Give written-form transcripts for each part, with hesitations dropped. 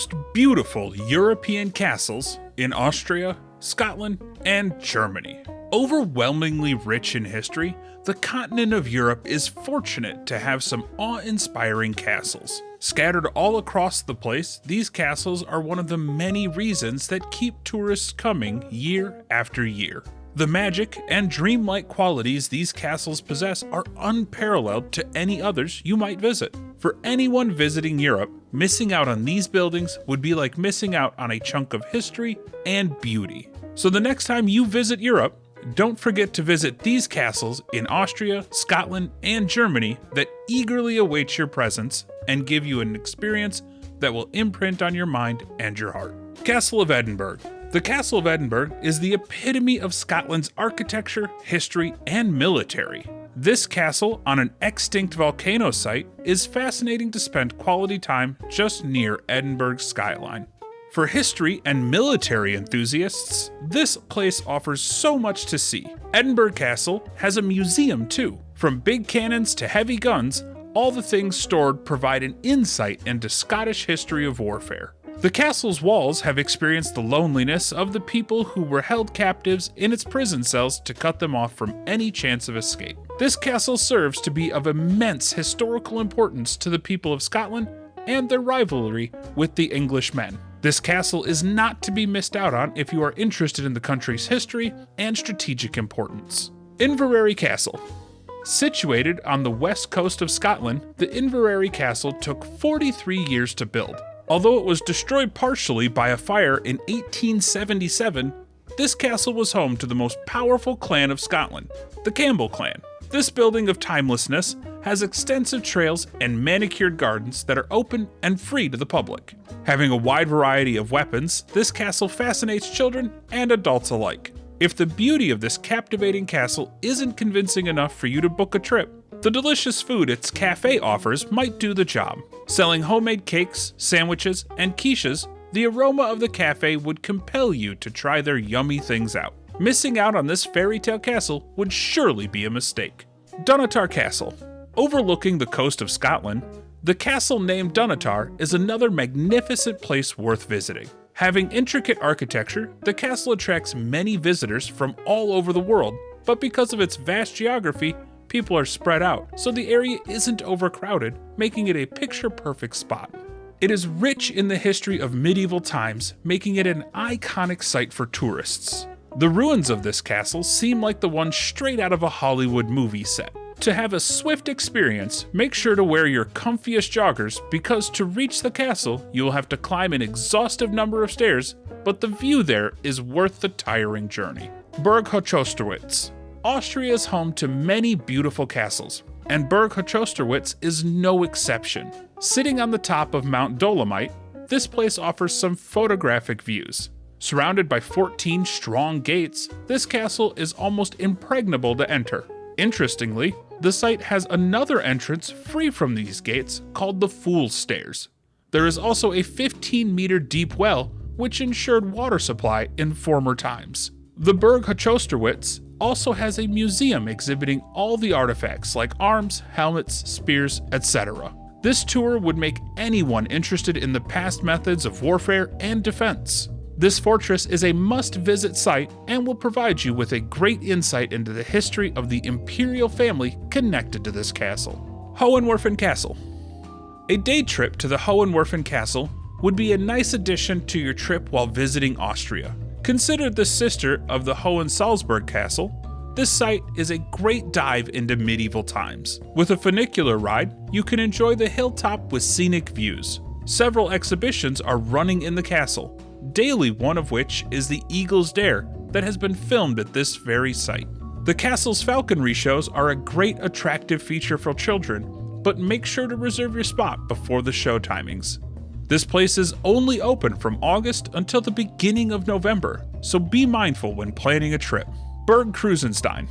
most beautiful European castles in Austria, Scotland, and Germany. Overwhelmingly rich in history, the continent of Europe is fortunate to have some awe-inspiring castles. Scattered all across the place, these castles are one of the many reasons that keep tourists coming year after year. The magic and dreamlike qualities these castles possess are unparalleled to any others you might visit. For anyone visiting Europe, missing out on these buildings would be like missing out on a chunk of history and beauty. So the next time you visit Europe, don't forget to visit these castles in Austria, Scotland, and Germany that eagerly await your presence and give you an experience that will imprint on your mind and your heart. Castle of Edinburgh. The Castle of Edinburgh is the epitome of Scotland's architecture, history, and military. This castle on an extinct volcano site is fascinating to spend quality time just near Edinburgh's skyline. For history and military enthusiasts, this place offers so much to see. Edinburgh Castle has a museum too. From big cannons to heavy guns, all the things stored provide an insight into Scottish history of warfare. The castle's walls have experienced the loneliness of the people who were held captives in its prison cells to cut them off from any chance of escape. This castle serves to be of immense historical importance to the people of Scotland and their rivalry with the Englishmen. This castle is not to be missed out on if you are interested in the country's history and strategic importance. Inverary Castle. Situated on the west coast of Scotland, the Inverary Castle took 43 years to build. Although it was destroyed partially by a fire in 1877, this castle was home to the most powerful clan of Scotland, the Campbell clan. This building of timelessness has extensive trails and manicured gardens that are open and free to the public. Having a wide variety of weapons, this castle fascinates children and adults alike. If the beauty of this captivating castle isn't convincing enough for you to book a trip, the delicious food its cafe offers might do the job. Selling homemade cakes, sandwiches, and quiches, the aroma of the cafe would compel you to try their yummy things out. Missing out on this fairytale castle would surely be a mistake. Dunatar Castle. Overlooking the coast of Scotland, the castle named Dunatar is another magnificent place worth visiting. Having intricate architecture, the castle attracts many visitors from all over the world, but because of its vast geography, people are spread out, so the area isn't overcrowded, making it a picture-perfect spot. It is rich in the history of medieval times, making it an iconic site for tourists. The ruins of this castle seem like the one straight out of a Hollywood movie set. To have a swift experience, make sure to wear your comfiest joggers because to reach the castle, you will have to climb an exhaustive number of stairs, but the view there is worth the tiring journey. Burg Hochosterwitz. Austria is home to many beautiful castles, and Burg Hochosterwitz is no exception. Sitting on the top of Mount Dolomite, this place offers some photographic views. Surrounded by 14 strong gates, this castle is almost impregnable to enter. Interestingly, the site has another entrance free from these gates called the Fool's Stairs. There is also a 15-meter deep well, which ensured water supply in former times. The Burg Hochosterwitz also has a museum exhibiting all the artifacts like arms, helmets, spears, etc. This tour would make anyone interested in the past methods of warfare and defense. This fortress is a must-visit site and will provide you with a great insight into the history of the imperial family connected to this castle. Hohenwerfen Castle. A day trip to the Hohenwerfen Castle would be a nice addition to your trip while visiting Austria. Considered the sister of the Hohensalzburg Castle, this site is a great dive into medieval times. With a funicular ride, you can enjoy the hilltop with scenic views. Several exhibitions are running in the castle, daily one of which is the Eagle's Dare that has been filmed at this very site. The castle's falconry shows are a great attractive feature for children, but make sure to reserve your spot before the show timings. This place is only open from August until the beginning of November, so be mindful when planning a trip. Burg Krusenstein.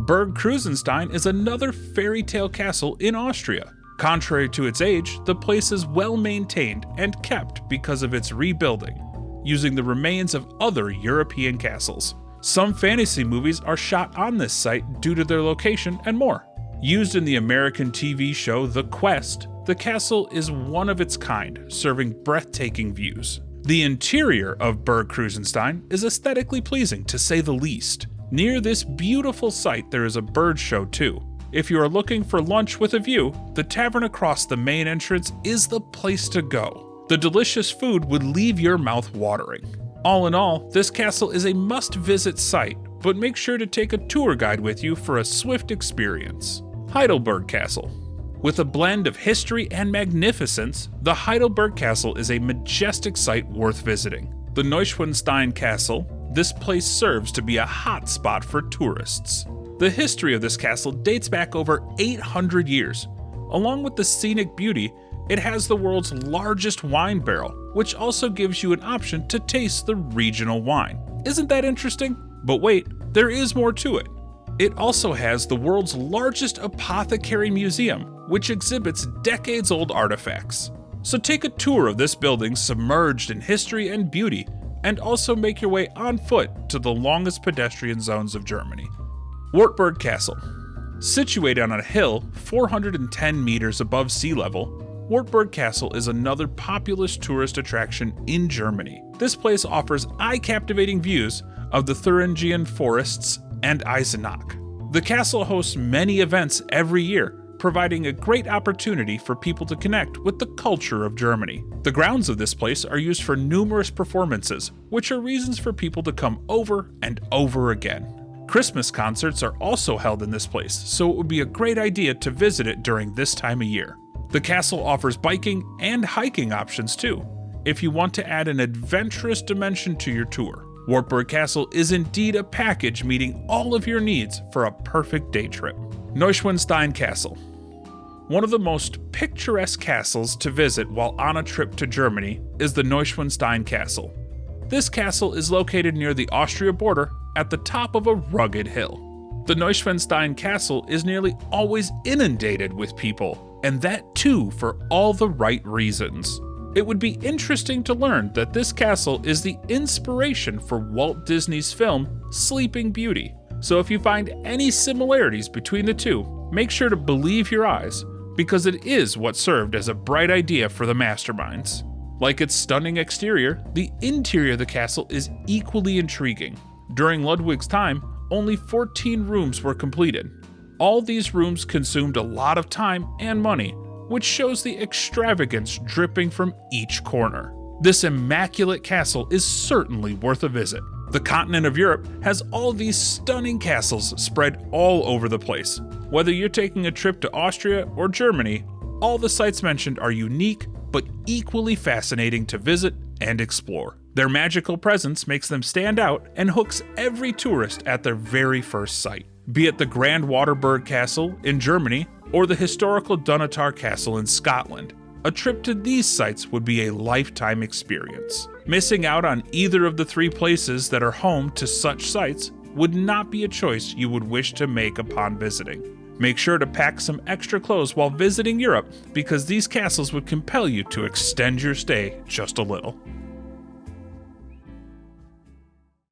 Burg Krusenstein is another fairy tale castle in Austria. Contrary to its age, the place is well maintained and kept because of its rebuilding, using the remains of other European castles. Some fantasy movies are shot on this site due to their location and more. Used in the American TV show The Quest, the castle is one of its kind, serving breathtaking views. The interior of Burg Krusenstein is aesthetically pleasing, to say the least. Near this beautiful site, there is a bird show too. If you are looking for lunch with a view, the tavern across the main entrance is the place to go. The delicious food would leave your mouth watering. All in all, this castle is a must-visit site, but make sure to take a tour guide with you for a swift experience. Heidelberg Castle. With a blend of history and magnificence, the Heidelberg Castle is a majestic site worth visiting. The Neuschwanstein Castle, this place serves to be a hot spot for tourists. The history of this castle dates back over 800 years. Along with the scenic beauty, it has the world's largest wine barrel, which also gives you an option to taste the regional wine. Isn't that interesting? But wait, there is more to it. It also has the world's largest apothecary museum, which exhibits decades-old artifacts. So take a tour of this building submerged in history and beauty, and also make your way on foot to the longest pedestrian zones of Germany. Wartburg Castle. Situated on a hill 410 meters above sea level, Wartburg Castle is another popular tourist attraction in Germany. This place offers eye-captivating views of the Thuringian forests and Eisenach. The castle hosts many events every year, providing a great opportunity for people to connect with the culture of Germany. The grounds of this place are used for numerous performances, which are reasons for people to come over and over again. Christmas concerts are also held in this place, so it would be a great idea to visit it during this time of year. The castle offers biking and hiking options too, if you want to add an adventurous dimension to your tour. Wartburg Castle is indeed a package meeting all of your needs for a perfect day trip. Neuschwanstein Castle. One of the most picturesque castles to visit while on a trip to Germany is the Neuschwanstein Castle. This castle is located near the Austria border at the top of a rugged hill. The Neuschwanstein Castle is nearly always inundated with people, and that too for all the right reasons. It would be interesting to learn that this castle is the inspiration for Walt Disney's film Sleeping Beauty. So if you find any similarities between the two, make sure to believe your eyes, because it is what served as a bright idea for the masterminds. Like its stunning exterior, the interior of the castle is equally intriguing. During Ludwig's time, only 14 rooms were completed. All these rooms consumed a lot of time and money, which shows the extravagance dripping from each corner. This immaculate castle is certainly worth a visit. The continent of Europe has all these stunning castles spread all over the place. Whether you're taking a trip to Austria or Germany, all the sites mentioned are unique but equally fascinating to visit and explore. Their magical presence makes them stand out and hooks every tourist at their very first sight. Be it the Grand Waterburg Castle in Germany or the historical Dunatar Castle in Scotland, a trip to these sites would be a lifetime experience. Missing out on either of the three places that are home to such sites would not be a choice you would wish to make upon visiting. Make sure to pack some extra clothes while visiting Europe, because these castles would compel you to extend your stay just a little.